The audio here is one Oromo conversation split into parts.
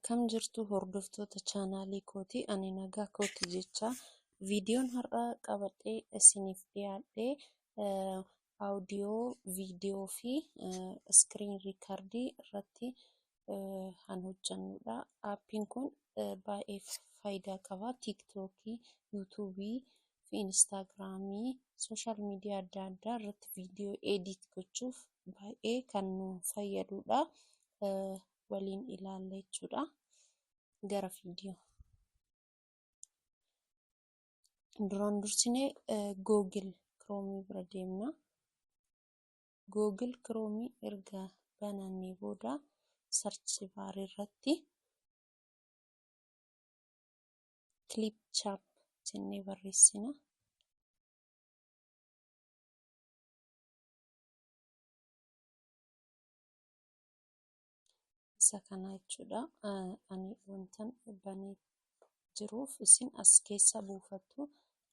Akkam jirtu hordoftoota chaanaalii kooti ani nagaa kooti jecha viidiyoon har'a qabadhee isiniif dhiyaadhee audio viidiyoo fi screen recordii irratti kan hojjannudha. Aappiin kun baay'ee faayidaa qaba. TikTokii, YouTubii fi Instagramii social media adda addaa irratti viidiyoo edit gochuuf baay'ee kan nu fayyadudha. Waliin ilaalla jechuudha. Gara viidiyoo. Duraan dursinee Google Chrome bira deemna. Google Chrome erga banannee booda search bar irratti Clipchamp jennee barreessina. Isa kana jechuudha. Ani wantan banee jiruuf isin as keessa buufattu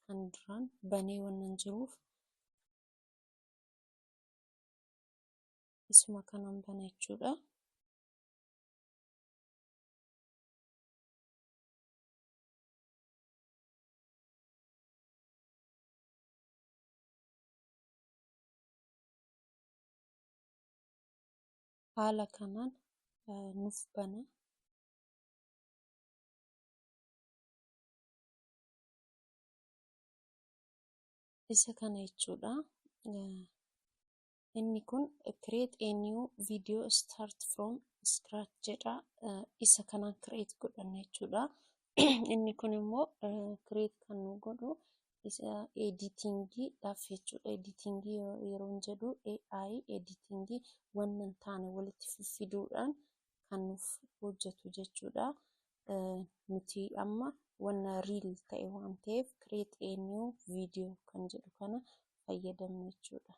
kan duraan banee wannan jiruuf isuma kanan bana jechuudha. Haala kanaan nuuf bana. Isa kana jechuudha. Inni kun create a new video start from scratch jedha. Isa kanaan create godhanna jechuudha. Inni kun immoo create kan nu godhu isa editingii dhaaf jechuudha. Editingii yeroo jedhu AI editingii wannan taane walitti fidduudhaan kan nuuf hojjetu jechuudha. Nuti amma wanna reel ta'e waan ta'eef create a new video kan jedhu kana fayyadamna jechuudha.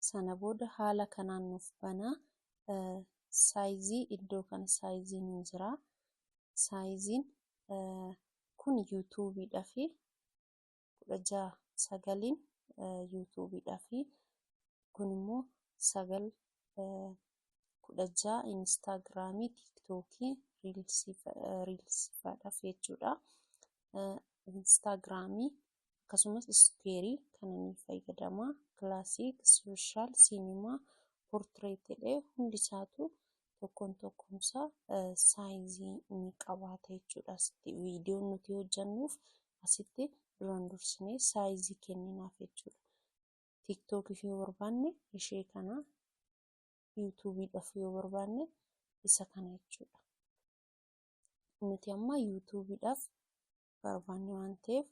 Sana booda haala kanaan nuuf bana. Saayizii iddoo kana saayiziin hin jira. Saayiziin kun YouTubeidhaa fi 16:9 YouTubeidhaa fi kun immoo 9:16 Instagramii, TikTokii, Reelsifadhaaf jechuudha. Instagramii akkasumas Square kana ni fayyadama. Classic, Social, Cinema, Portrait hundi isaatu tokkoon tokkoonsaa saayizii ni qabaata jechuudha. Viidiyoon nuti hojjannuuf asitti duraan dursinee saayizii kenninaaf jechuudha. TikTokiif yoo barbaanne ishee kana, YouTubeidhaaf yoo barbaanne isa kana jechuudha. Nuti amma YouTubeidhaaf barbaanne waan ta'eef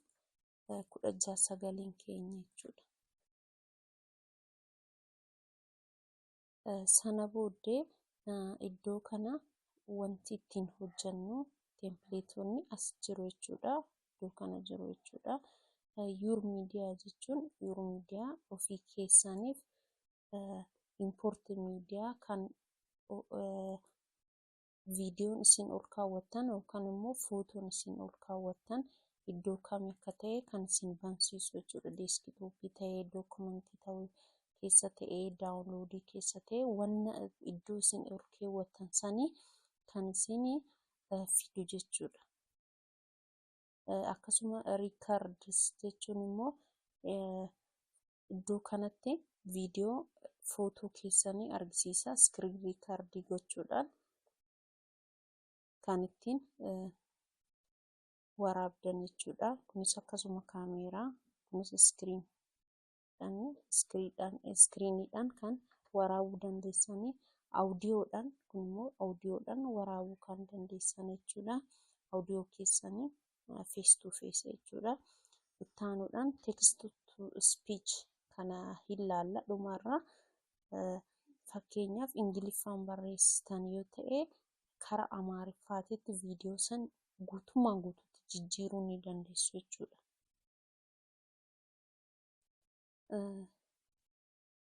16:9 keenya jechuudha. Sana booddee iddoo kana wanti ittiin hojjannu tempileetonni as jiru jechuudha. Iddoo kana jiru jechuudha. Your media jechuun your media ofii keessaniif import media kan viidiyoon isin ol kaawwattan yookaan immoo footoon isin ol kaawwattan iddoo kam akka ta'e kan isin bansiisu jechuudha. Deeskitooppii ta'ee, dookumentii ta'uu keessa ta'ee, daawunloodii keessa ta'ee wanna iddoo isin ol kaawwattan sanii kan isin fidu jechuudha. Akkasuma records jechuun immoo iddoo kanatti viidiyoo footoo keessanii argisiisa. Screen recordii gochuudhaan kan ittiin waraabdan jechuudha. Kunis akkasuma kaameeraa, kunis iskiriiniidhaan kan waraabuu dandeessanii, audioodhaan kun immoo audioodhaan waraabuu kan dandeessan jechuudha. Audio keessanii face to face jechuudha. Ittaanuudhaan text to speech kana ilaalla dhumarraa. Fakkeenyaaf Ingiliffaan barreessitan yoo ta'e karaa Amaariffaatitti viidiyoo san guutummaan guutuutti jijjiiruu ni dandeessu jechuudha.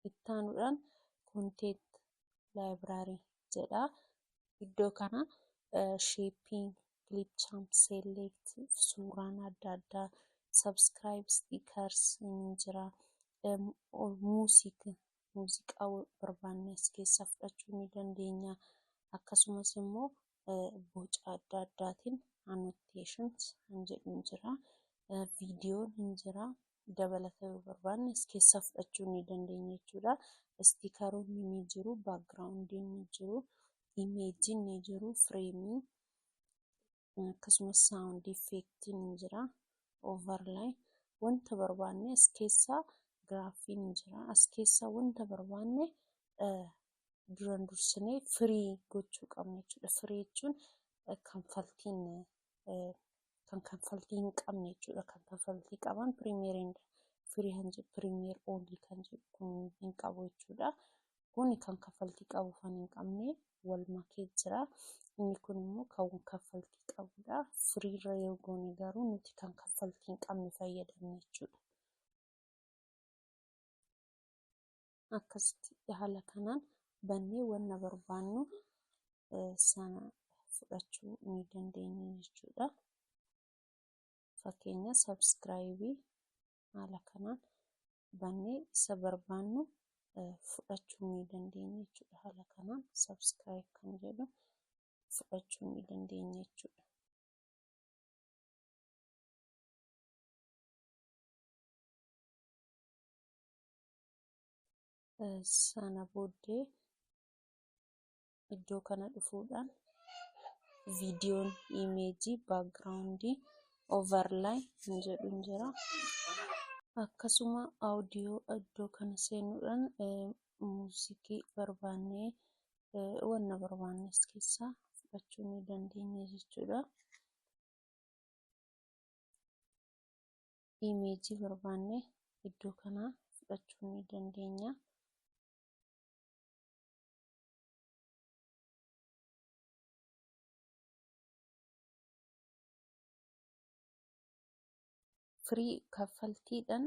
Ittaanuudhaan content library jedha. Iddoo kana shaping clip champ select suuraan adda addaa subscribe stickers ni jira. Muuziqaa barbaanne as keessaa fudhachuu ni dandeenya. Akkasumas immoo boca adda addaatiin annotations kan jedhu ni jira. Viidiyoon ni jira. Dabalata yoo barbaanne as keessaa fudhachuu ni dandeenya jechuudha. Stiikeroonni ni jiru, baakgiraawundiin ni jiru, imeejiin ni jiru, fireemii akkasumas saawundi effeektiin ni jira. Overlay wanta barbaanne as keessaa giraafiin ni jira. As keessaa wanta barbaanne duraan dursinee firii gochuu qabna jechuudha. Firii jechuun kan kanfaltii hin qabne jechuudha. Kan kanfaltii qaban pirimeer oolii kan jedhu kun hin qabu jechuudha. Kuni kan kanfaltii qabu kan hin qabne wal makee jira. Inni kun immoo kan kanfaltii qabudha. Firiirra yoo goone garuu nuti kan kanfaltii hin qabne fayyadamna jechuudha. Akkasitti haala kanaan bannee wanna barbaannu sana fudhachuu ni dandeenya jechuudha. Fakkeenya subscribe haala kanaan bannee isa barbaannu fudhachuu ni dandeenya jechuudha. Haala kanaan subscribe kan jedhu fudhachuu ni dandeenya jechuudha. Sana booddee iddoo kana dhufuudhaan viidiyoon, imeejii, baakgiraawundii, overlay kan jedhu ni jira. Akkasuma audiyoo iddoo kana seenuudhaan muuziqii barbaannee wanna barbaanne as keessaa fudhachuu ni dandeenya jechuudha. Imeejii barbaannee iddoo kanaa fudhachuu ni dandeenya. Firii kaffaltiidhaan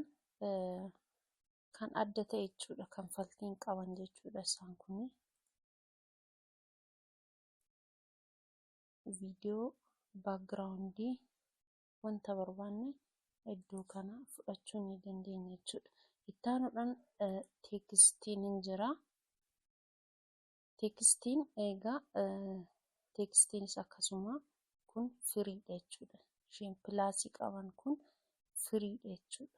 kan adda ta'e jechuudha. Kanfaltiin qaban jechuudha isaan kun. Viidiyoo, baakgiraawundii wanta barbaanne iddoo kana fudhachuu ni dandeenya jechuudha. Itti aanuudhaan teekstiin ni jira. Teekstiin egaa teekstiinis akkasuma kun firiidha jechuudha. Isheen pilaasii qaban kun firiidha jechuudha.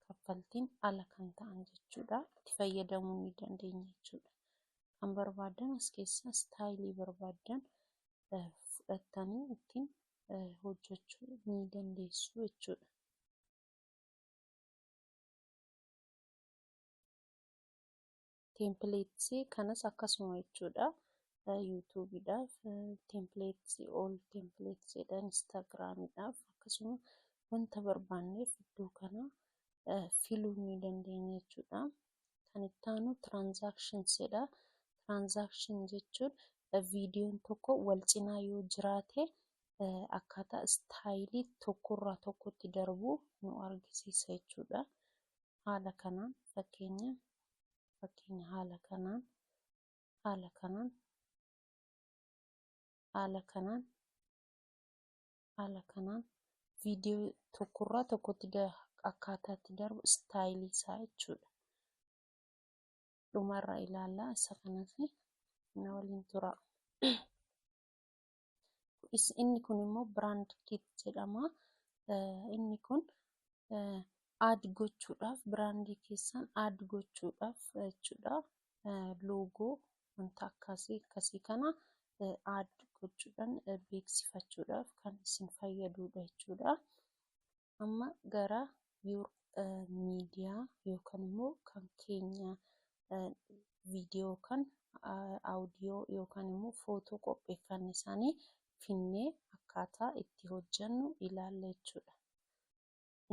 Kaffaltiin ala kan ta'an jechuudha. Itti fayyadamuu ni dandeenya jechuudha. Kan barbaadan as keessaa istaayilii barbaadan fudhattanii ittiin hojjechuu ni dandeessu jechuudha. Tempileetsii kanas akkasuma jechuudha. yuutuubiidhaaf tempileetsii ol tempileetsiidhaan instaagiraamiidhaaf akkasuma wanta barbaanneef iddoo kana filuu ni dandeenya jechuudha. Kan itti aanu tiraanzaakshinsiidha. Tiraanzaakshin jechuun viidiyoon tokko wal cinaa yoo jiraate akkaataa istaayilii tokkorraa tokkotti darbuu nu argisiisa jechuudha. Haala kanaan fakkeenya haala kanaan viidiyoo tokkorraa tokkotti akkaataatti darbu istaayilii isaa jechuudha. Dhumarra ilaalaa isa kanas na waliin tura. Inni kun immoo biraand kit jedhama. Inni kun aad gochuudhaaf biraandii keessan aad gochuudhaaf jechuudha. Loogoo wanta akkasii kana aad gochuudhaan beeksifachuudhaaf kan isin fayyadudha jechuudha. Amma gara miidiyaa yookaan immoo kan keenya viidiyoo kan audiyoo yookaan immoo footoo qopheeffanne isaanii finnee akkaataa itti hojjannu ilaalla jechuudha.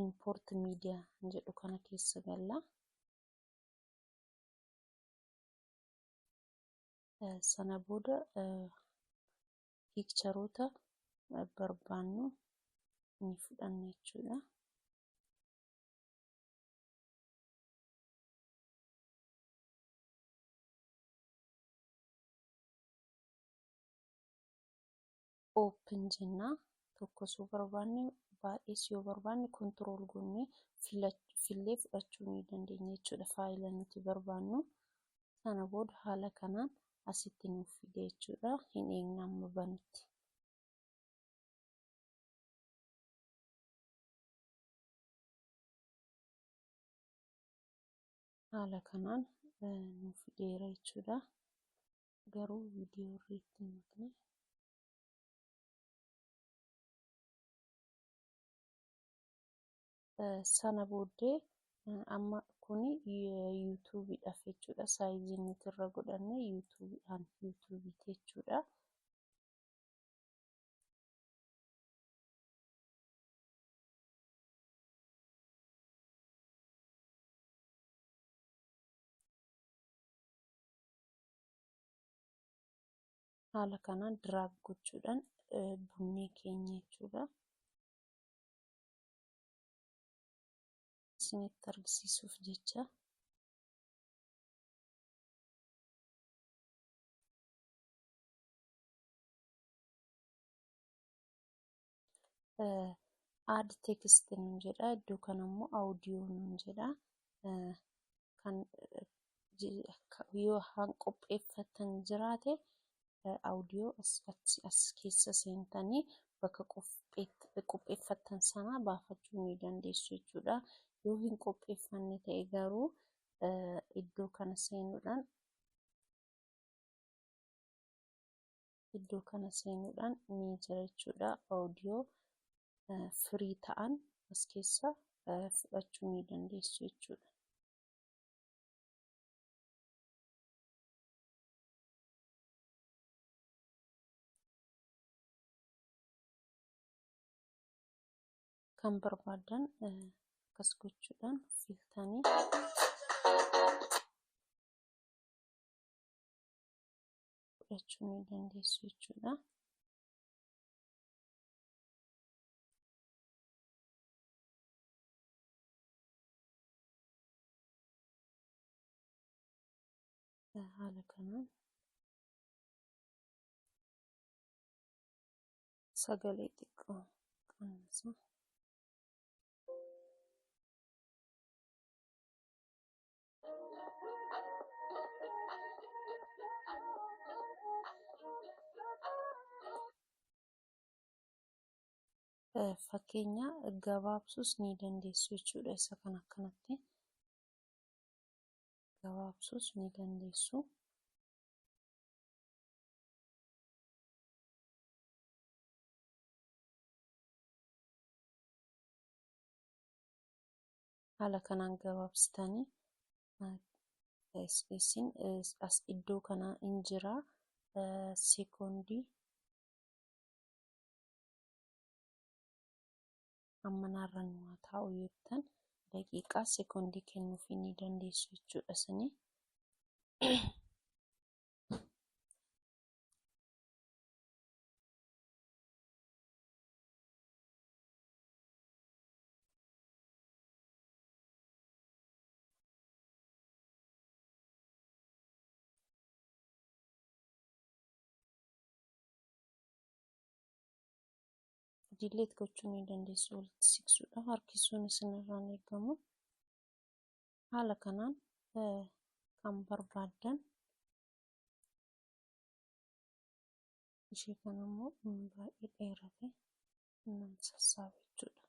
Import miidiyaa jedhu kana keessa galla. Sana booda piikcharoota barbaannu ni fudhanna jechuudha. open jenna. Tokkos yoo barbaanne baay'ees yoo barbaanne control goonee fillee fudhachuu ni dandeenya jechuudha faayila nuti barbaannu. Sana booda haala kanaan asitti nuuf fide jechuudha. Hin eegna amma banutti. Haala kanaan nuuf fideera jechuudha. Garuu viidiyoo irratti makne. Sana booddee amma kuni yuutuubiidhaaf jechuudha. Saayizii nuti irra godhanne yuutuubiidhaan yuutuubiiti jechuudha. Haala kanaan diraag gochuudhaan bunnee keenya jechuudha. Isinitti argisiisuuf jecha. Add text nuun jedha. Iddoo kanammoo audio nuun jedha. Kan yoo qopheeffatan jiraate audio as keessa seentanii bakka qopheeffatan sana baafachuu ni dandeessu jechuudha. Yoo hin qopheeffanne ta'e garuu iddoo kana seenuudhaan ni jira jechuudha. Audio firii ta'an as keessa fudhachuu ni dandeessu jechuudha. Kan barbaadan akkas gochuudhaan filtanii fudhachuu ni dandeessu jechuudha. Haala kanaan sagalee xiqqoo qannasa. Fakkeenya gabaabsuus ni dandeessu jechuudha. Isa kan akkanatti gabaabsuus ni dandeessu. Haala kanaan gabaabsitanii isin as iddoo kana hin jira sekoondii amma narra nu haa taa'u jettan daqiiqaa sekoondii kennuufii ni dandeessu jechuudha isin. Dileet gochuu ni dandeessu walitti siqsuudhaaf harkisuun isinirraan eegamu. Haala kanaan kan barbaadan ishee kanammoo baay'ee dheerate nama sassaaba jechuudha.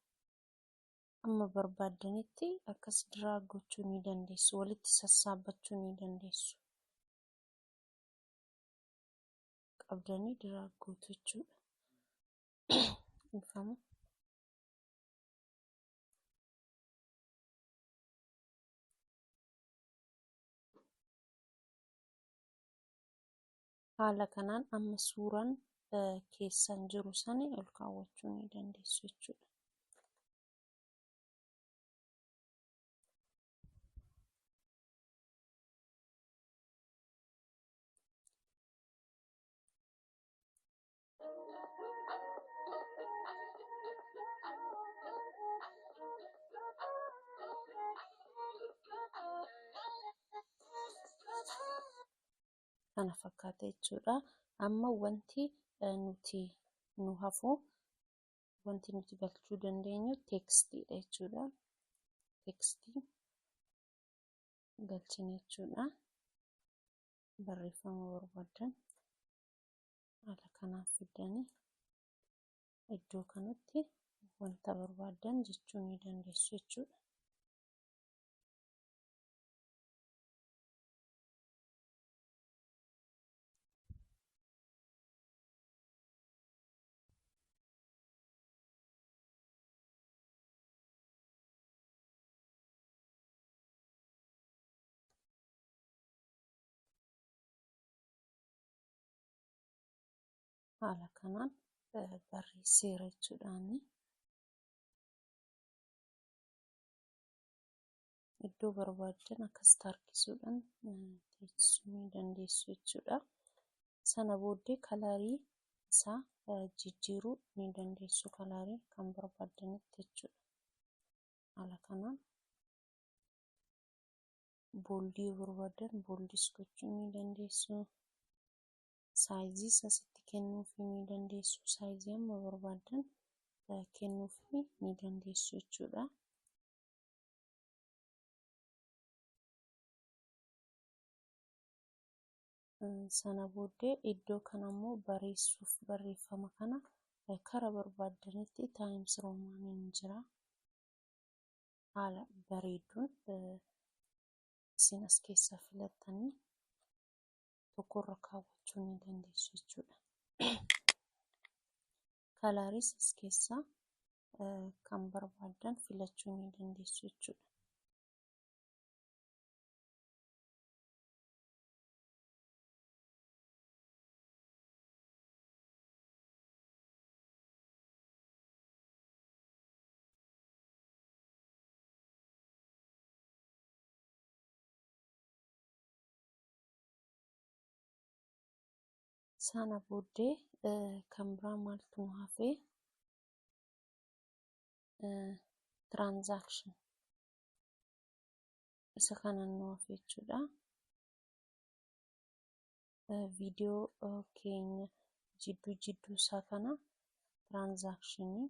Amma barbaadanitti akkas diraag gochuu ni dandeessu. Walitti sassaabachuu ni dandeessu. Qabdanii diraag gootu jechuudha. Haala kanaan amma suuraan keessan jiru sani ol kaawwachuu ni dandeessu jechuudha. Kana fakkaata jechuudha. Amma wanti nuti nu hafu wanti nuti galchuu dandeenyu teekstiidha jechuudha. Teekstii galchina jechuudha. Barreeffama barbaadan haala kanaan fidanii iddoo kanatti wanta barbaadan jechuu ni dandeessu jechuudha. Haala kanaan barreesseera jechuudhaani. Iddoo barbaadan akkasitti harkisuudhaan teessisuu ni dandeessu jechuudha. Sana booddee kalaarii isaa jijjiiruu ni dandeessu, kalaarii kan barbaadanitti jechuudha. Haala kanaan booldii barbaadan booldiis gochuu ni dandeessu. Saayizii asitti kennuufii ni dandeessu. Saayizii amma barbaadan kennuufii ni dandeessu jechuudha. Sana booddee iddoo kanammoo barreessuuf barreeffama kana karaa barbaadanitti taayims roomaaniin jira. Haala bareeduun isin as keessaa filattanii tokkorra kaawwachuu ni dandeessu jechuudha. Kalaaris as keessaa kan barbaadan filachuu ni dandeessu jechuudha. Sana booddee kan biraa maaltu nu hafe? Transaction isa kanan nu hafe jechuudha. Viidiyoo keenya jidduu isaa kana transakshinii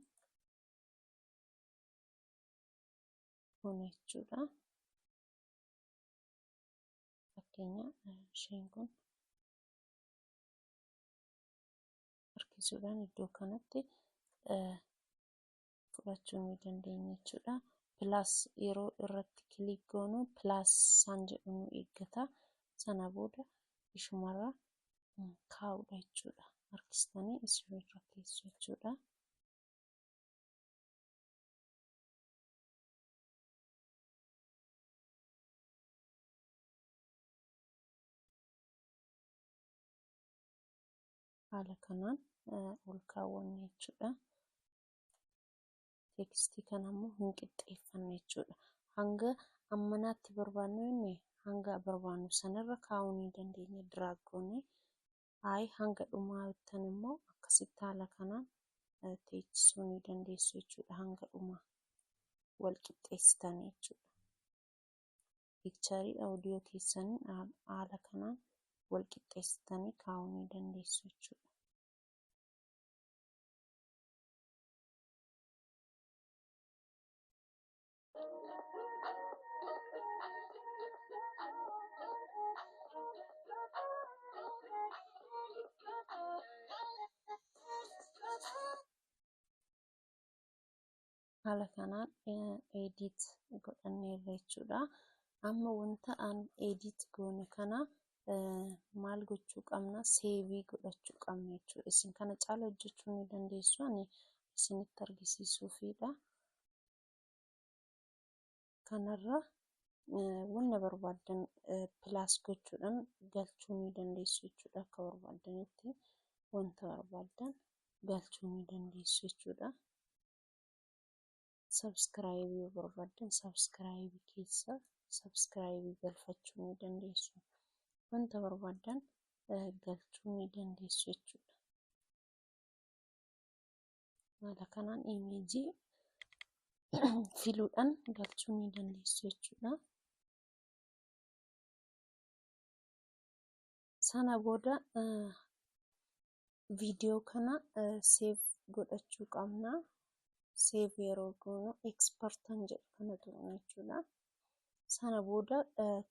kun jechuudha. Fakkeenya isheen kun harkisuudhaan iddoo kanatti fudhachuu ni dandeenya jechuudha. Pilaas yeroo irratti kilik goonu pilaas isaan jedhu nu eeggata. Sana booda ishumarra kaa'uudha jechuudha. Harkistanii isinirra keessu jechuudha. Haala kanaan ol kaawwanne jechuudha. Teekstii kanammoo hin qixxeeffanne jechuudha. Hanga ammanaatti barbaannu inni hanga barbaannu sanarra kaa'uu ni dandeenya diraag goonee. Hanga dhumaa bittan immoo akkasitti haala kanaan teessisuu ni dandeessu jechuudha. Hanga dhumaa wal qixxeessitanii jechuudha. Piikcharii audiyoo keessanii haala kanaan wal qixxeessitanii kaa'uu ni dandeessu jechuudha. Haala kanaan edit godhanneerra jechuudha. Amma wanta aan edit goone kana maal gochuu qabna? Seevii godhachuu qabna jechuudha. Isin kana caala hojjechuu ni dandeessu. Ani isinitti argisiisuufidha. Kanarra wanna barbaadan pilaas gochuudhaan galchuu ni dandeessu jechuudha. Akka barbaadanitti wanta barbaadan galchuu ni dandeessu jechuudha. Subscribe barbaadan subscribe keessa subscribe galfachuu ni dandeessu. Wanta barbaadan galchuu ni dandeessu jechuudha. Haala kanaan imeejii filuudhaan galchuu ni dandeessu jechuudha. Sana booda Viidiyoo kana seef godhachuu qabna. Seef yeroo goonu ekspertan jedhu kana tuqna jechuudha. Sana booda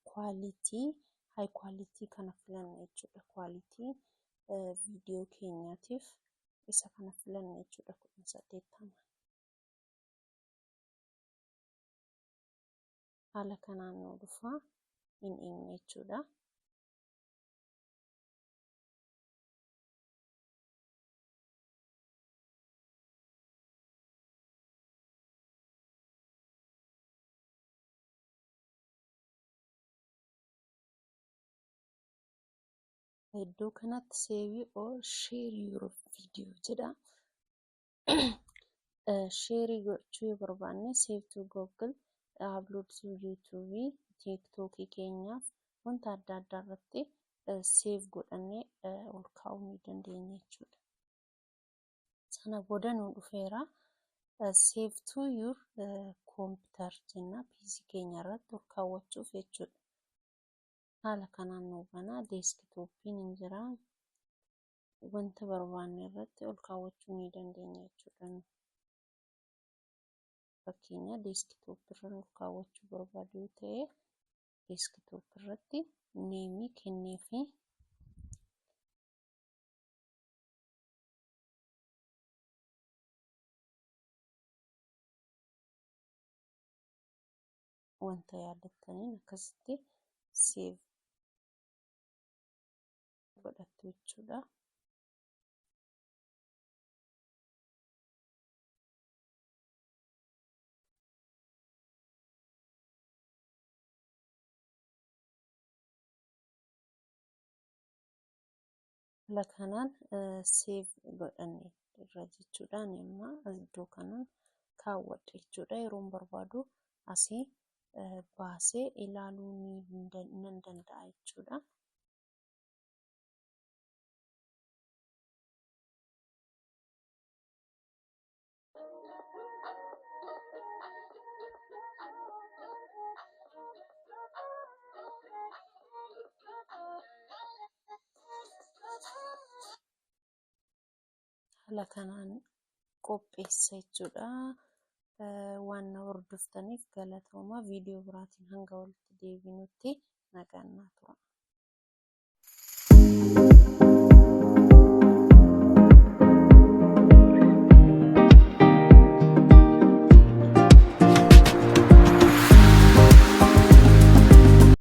kwaalitii haay kwaalitii kana filanna jechuudha. Kwaalitii viidiyoo keenyaatiif isa kana filanna jechuudha. 18 haala kanaan nu dhufa hin jechuudha. Iddoo kanatti save or share your video jedha. Share gochuu yoo barbaanne save to Google, upload to YouTube, TikTok keenyaaf wanta adda addaa irratti save godhannee ol kaa'uu ni dandeenya jechuudha. Sana booda nu dhufeera save to your computer jenna PC keenya irratti ol kaawwachuuf jechuudha. Haala kanaan nu banaa deeskitooppiin hin jira. Wanta barbaanne irratti ol kaawwachuu ni dandeenya jechuudha. Fakkeenya deeskitooppii irra ol kaawwachuu barbaadu yoo ta'e deeskitooppii irratti neemii kenneefi wanta yaadattaniin akkasitti save godhattu jechuudha. Haala kanaan save godhanne irra jechuudha. Amma iddoo kanaan kaawwadhe jechuudha. Yeroon barbaadu asii baasee ilaaluu nan danda'a jechuudha. Haala kanaan qopheessa jechuudha. Waan na hordoftaniif galatooma. Viidiyoo biraatiin hanga walitti deebinutti nagaan naa tura.